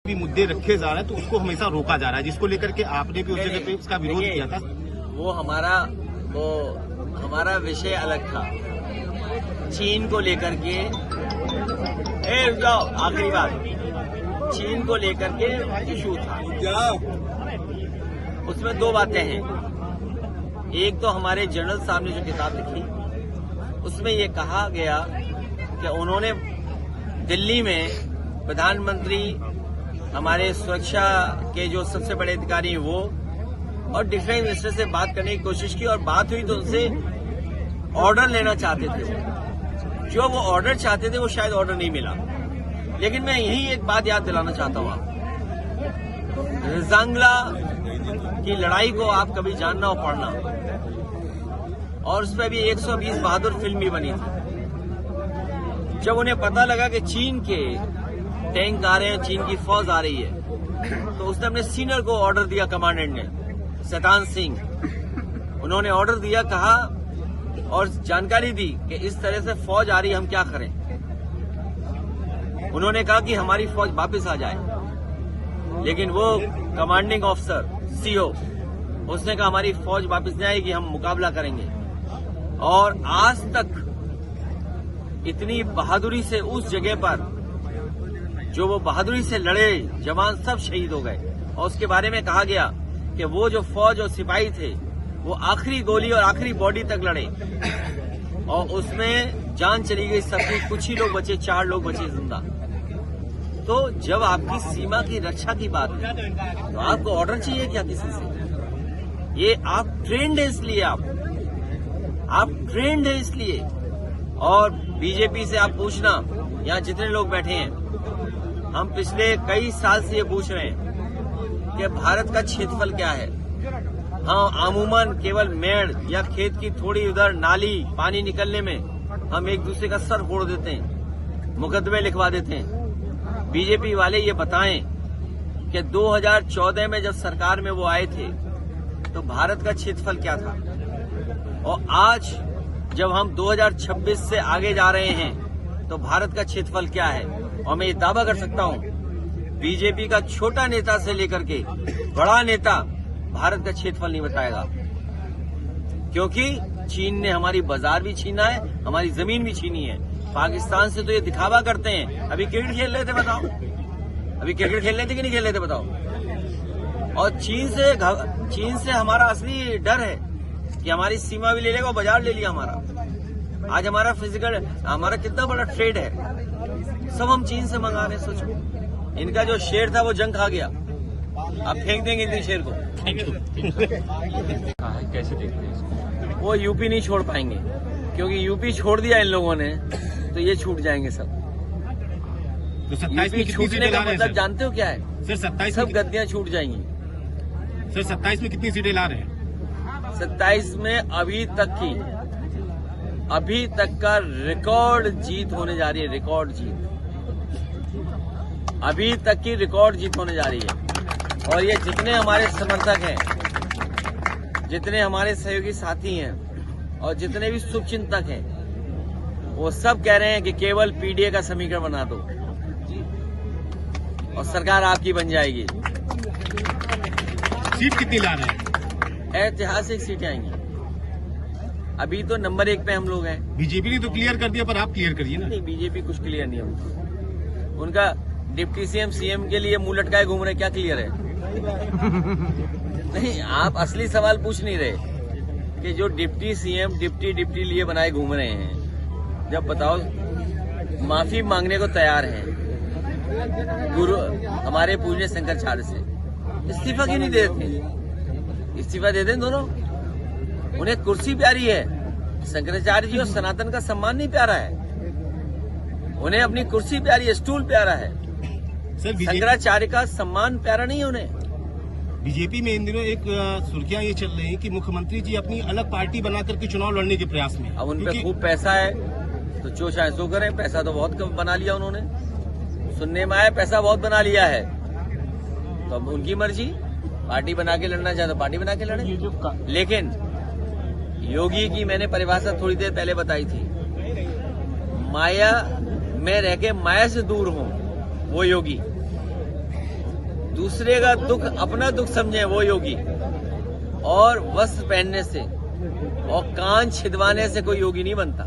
भी मुद्दे रखे जा रहे हैं तो उसको हमेशा रोका जा रहा है, जिसको लेकर के आपने भी उस जगह पे उसका विरोध किया था। वो हमारा विषय अलग था। चीन को लेकर के आखिरी बात, चीन को लेकर के इशू था। उसमें दो बातें हैं। एक तो हमारे जनरल साहब ने जो किताब लिखी उसमें ये कहा गया कि उन्होंने दिल्ली में प्रधानमंत्री, हमारे सुरक्षा के जो सबसे बड़े अधिकारी हैं वो और डिफेंस मिनिस्टर से बात करने की कोशिश की, और बात हुई तो उनसे ऑर्डर लेना चाहते थे। जो वो ऑर्डर चाहते थे वो शायद ऑर्डर नहीं मिला। लेकिन मैं यही एक बात याद दिलाना चाहता हूं, रिजांगला की लड़ाई को आप कभी जानना और पढ़ना, और उस पर भी 120 बहादुर फिल्म भी बनी थी। जब उन्हें पता लगा कि चीन के टैंक आ रहे हैं, चीन की फौज आ रही है, तो उसने अपने सीनियर को ऑर्डर दिया, कमांडेंट ने, सैतान सिंह, उन्होंने ऑर्डर दिया, कहा और जानकारी दी कि इस तरह से फौज आ रही है, हम क्या करें। उन्होंने कहा कि हमारी फौज वापस आ जाए, लेकिन वो कमांडिंग ऑफिसर सीओ उसने कहा हमारी फौज वापस नहीं आएगी, हम मुकाबला करेंगे। और आज तक इतनी बहादुरी से उस जगह पर जो वो बहादुरी से लड़े जवान सब शहीद हो गए, और उसके बारे में कहा गया कि वो जो फौज और सिपाही थे वो आखिरी गोली और आखिरी बॉडी तक लड़े, और उसमें जान चली गई सबकी, कुछ ही लोग बचे, 4 लोग बचे जिंदा। तो जब आपकी सीमा की रक्षा की बात है तो आपको ऑर्डर चाहिए क्या किसी से? ये आप ट्रेंड है इसलिए, आप ट्रेंड है इसलिए। और बीजेपी से आप पूछना, यहाँ जितने लोग बैठे हैं, हम पिछले कई साल से ये पूछ रहे हैं कि भारत का क्षेत्रफल क्या है। हाँ, अमूमन केवल मेड़ या खेत की थोड़ी उधर नाली पानी निकलने में हम एक दूसरे का सर फोड़ देते हैं, मुकदमे लिखवा देते हैं। बीजेपी वाले ये बताएं कि 2014 में जब सरकार में वो आए थे तो भारत का क्षेत्रफल क्या था, और आज जब हम 2026 से आगे जा रहे हैं तो भारत का क्षेत्रफल क्या है। और मैं ये दावा कर सकता हूं, बीजेपी का छोटा नेता से लेकर के बड़ा नेता भारत का क्षेत्रफल नहीं बताएगा, क्योंकि चीन ने हमारी बाजार भी छीना है, हमारी जमीन भी छीनी है। पाकिस्तान से तो ये दिखावा करते हैं। अभी क्रिकेट खेल रहे थे, बताओ, अभी क्रिकेट खेल रहे थे कि नहीं खेल रहे थे, बताओ। और चीन से हमारा असली डर है कि हमारी सीमा भी ले लेगा और बाजार ले लिया हमारा। आज हमारा हमारा कितना बड़ा ट्रेड है, सब हम चीन से मंगा रहे हैं। सोचो, इनका जो शेर था वो जंग खा गया, अब फेंक देंगे इतने शेर को। कैसे देखते हैं इसको? वो यूपी नहीं छोड़ पाएंगे, क्योंकि यूपी छोड़ दिया इन लोगों ने तो ये छूट जाएंगे सब। तो 27 में छूटने का मतलब जानते हो क्या है? सर 27 सब गद्दियां छूट जाएंगी। सर 27 में कितनी सीटें ला रहे हैं? 27 में अभी तक का रिकॉर्ड जीत होने जा रही है, रिकॉर्ड जीत, अभी तक की रिकॉर्ड जीत होने जा रही है। और ये जितने हमारे समर्थक हैं, जितने हमारे सहयोगी साथी हैं और जितने भी शुभचिंतक हैं, वो सब कह रहे हैं कि केवल पीडीए का समीकरण बना दो और सरकार आपकी बन जाएगी। सीट कितनी ला रहे हैं? ऐतिहासिक सीटें आएंगी। अभी तो नंबर 1 पे हम लोग हैं। बीजेपी ने तो क्लियर कर दिया, पर आप क्लियर करिए ना। नहीं, बीजेपी कुछ क्लियर नहीं है उनका। डिप्टी सीएम के लिए मुंह लटकाए घूम रहे, क्या क्लियर है? नहीं, आप असली सवाल पूछ नहीं रहे कि जो डिप्टी सीएम डिप्टी लिए बनाए घूम रहे हैं, जब बताओ माफी मांगने को तैयार हैं गुरु हमारे पूज्य शंकराचार्य से, इस्तीफा क्यों नहीं देते? इस्तीफा दे दें दोनों। उन्हें कुर्सी प्यारी है, शंकराचार्य जी और सनातन का सम्मान नहीं प्यारा है। उन्हें अपनी कुर्सी प्यारी है, स्टूल प्यारा है। शंकराचार्य का सम्मान प्यारा नहीं है उन्हें। बीजेपी में इन दिनों एक सुर्खियां ये चल रही है कि मुख्यमंत्री जी अपनी अलग पार्टी बना करके चुनाव लड़ने के प्रयास में। अब उन पे खूब पैसा है तो जो चाहे सो करें। पैसा तो बहुत कम बना लिया उन्होंने, सुनने में आया पैसा बहुत बना लिया है, तो अब उनकी मर्जी। पार्टी बना के लड़ना चाहे तो पार्टी बना के लड़े। लेकिन योगी की मैंने परिभाषा थोड़ी देर पहले बताई थी, माया में रह के माया से दूर हो, वो योगी। दूसरे का दुख अपना दुख समझे वो योगी, और वस्त्र पहनने से और कान छिदवाने से कोई योगी नहीं बनता।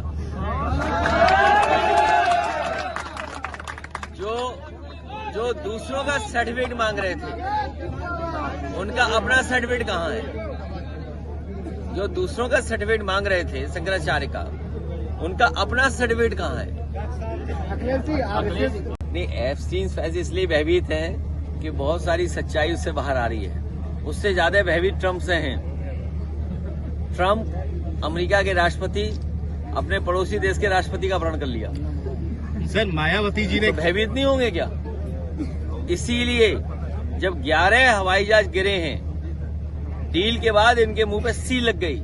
जो दूसरों का सर्टिफिकेट मांग रहे थे, उनका अपना सर्टिफिकेट कहाँ है? जो दूसरों का सर्टिफिकेट मांग रहे थे शंकराचार्य का, उनका अपना सर्टिफिकेट कहाँ है? नहीं, एप्स्टीन फैज इसलिए भयभीत है कि बहुत सारी सच्चाई उससे बाहर आ रही है। उससे ज्यादा भयभीत ट्रंप से हैं। ट्रंप अमेरिका के राष्ट्रपति अपने पड़ोसी देश के राष्ट्रपति का अपहरण कर लिया। सर मायावती जी ने तो भयभीत नहीं होंगे क्या? इसीलिए जब 11 हवाई जहाज गिरे हैं, डील के बाद इनके मुंह पे सील लग गई।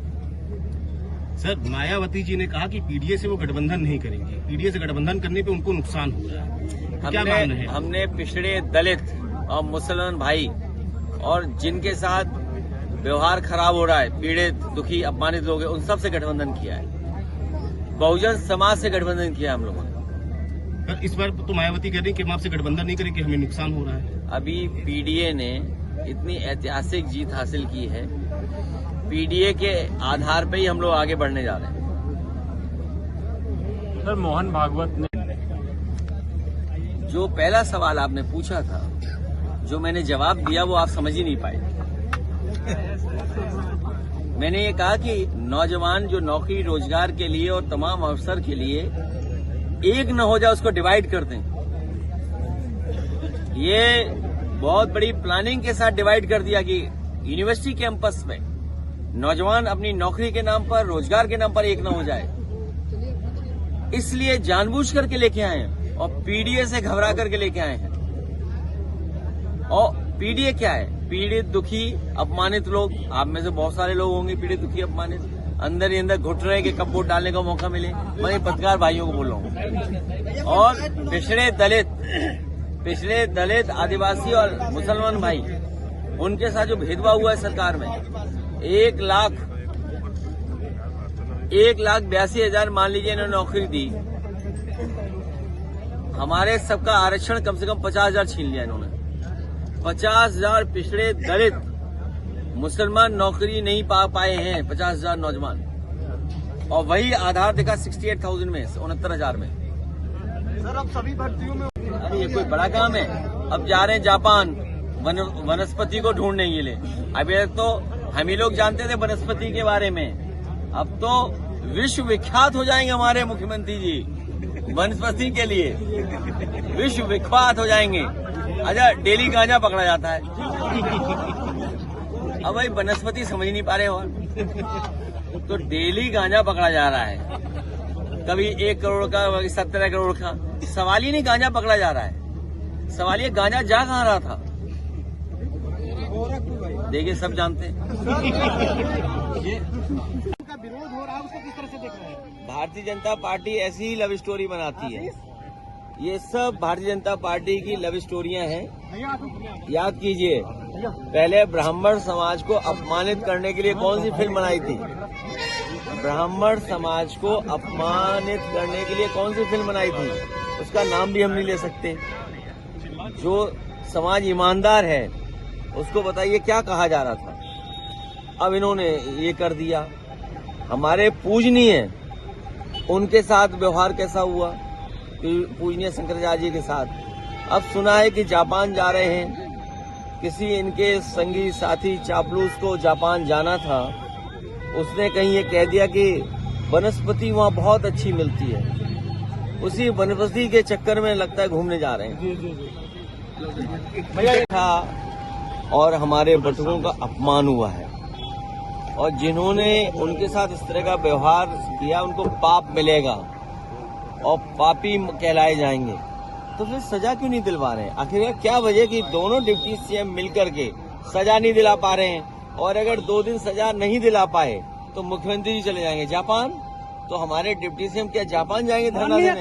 सर मायावती जी ने कहा कि पीडीए से वो गठबंधन नहीं करेंगे, पीडीए से गठबंधन करने पे उनको नुकसान हो रहा है। क्या मानना है? हमने पिछड़े दलित और मुसलमान भाई और जिनके साथ व्यवहार खराब हो रहा है, पीड़ित दुखी अपमानित लोग हैं, उन सब से गठबंधन किया है। बहुजन समाज से गठबंधन किया हम लोगों ने। सर इस बार तो मायावती कह रही कि हम आपसे गठबंधन नहीं करेंगे, हमें नुकसान हो रहा है। अभी पीडीए ने इतनी ऐतिहासिक जीत हासिल की है, पीडीए के आधार पे ही हम लोग आगे बढ़ने जा रहे हैं। सर मोहन भागवत ने जो पहला सवाल आपने पूछा था, जो मैंने जवाब दिया, वो आप समझ ही नहीं पाए। मैंने ये कहा कि नौजवान जो नौकरी रोजगार के लिए और तमाम अवसर के लिए एक न हो जाए, उसको डिवाइड कर दें। ये बहुत बड़ी प्लानिंग के साथ डिवाइड कर दिया कि यूनिवर्सिटी कैंपस में नौजवान अपनी नौकरी के नाम पर, रोजगार के नाम पर एक न हो जाए। इसलिए जानबूझ करके लेके आए हैं और पीडीए से घबरा करके लेके आए हैं। और पीडीए क्या है? पीड़ित दुखी अपमानित लोग। आप में से बहुत सारे लोग होंगे पीड़ित दुखी अपमानित, अंदर ही अंदर घुट रहे कि कब वोट डालने का मौका मिले। मैं पत्रकार भाइयों को बोल रहा हूँ। और पिछड़े दलित आदिवासी और मुसलमान भाई, उनके साथ जो भेदभाव हुआ है सरकार में, 1,82,000 मान लीजिए इन्होंने नौकरी दी, हमारे सबका आरक्षण कम से कम 50,000 छीन लिया इन्होंने। 50,000 पिछड़े दलित मुसलमान नौकरी नहीं पा पाए हैं, 50,000 नौजवान, और वही आधार देखा 68,000 में, 69,000 में। सर अब सभी भर्तियों में अरे ये कोई बड़ा काम है? अब जा रहे हैं जापान वनस्पति को ढूंढने के लिए। अभी तक तो हम ही लोग जानते थे वनस्पति के बारे में, अब तो विश्व विख्यात हो जाएंगे हमारे मुख्यमंत्री जी वनस्पति के लिए, विश्व विख्यात हो जाएंगे। अच्छा, डेली गांजा पकड़ा जाता है। अब भाई वनस्पति समझ नहीं पा रहे हो, तो डेली गांजा पकड़ा जा रहा है, कभी 1 करोड़ का, कभी 17 करोड़ का। सवाल ही नहीं गांजा पकड़ा जा रहा है, सवाल ये गांजा जा कहाँ रहा था। देखिए सब जानते हैं। का विरोध हो रहा है, उसको किस तरह से देख रहे हैं? भारतीय जनता पार्टी ऐसी ही लव स्टोरी बनाती है। ये सब भारतीय जनता पार्टी की लव स्टोरियां हैं। याद कीजिए, पहले ब्राह्मण समाज को अपमानित करने के लिए कौन सी फिल्म बनाई थी? ब्राह्मण समाज को अपमानित करने के लिए कौन सी फिल्म बनाई थी? उसका नाम भी हम नहीं ले सकते। जो समाज ईमानदार है उसको बताइए क्या कहा जा रहा था। अब इन्होंने ये कर दिया। हमारे पूजनीय, उनके साथ व्यवहार कैसा हुआ, पूजनीय शंकराचार्य जी के साथ। अब सुना है कि जापान जा रहे हैं, किसी इनके संगी साथी चापलूस को जापान जाना था, उसने कहीं ये कह दिया कि वनस्पति वहाँ बहुत अच्छी मिलती है। उसी वनस्पति के चक्कर में लगता है घूमने जा रहे हैं। था और हमारे बटुकों का अपमान हुआ है, और जिन्होंने उनके साथ इस तरह का व्यवहार किया उनको पाप मिलेगा और पापी कहलाए जाएंगे। तो फिर सजा क्यों नहीं दिलवा रहे हैं? आखिर क्या वजह कि दोनों डिप्टी सीएम मिलकर के सजा नहीं दिला पा रहे हैं? और अगर 2 दिन सजा नहीं दिला पाए तो मुख्यमंत्री जी चले जाएंगे जापान। तो हमारे डिप्टी सीएम क्या जापान जाएंगे धरना देने?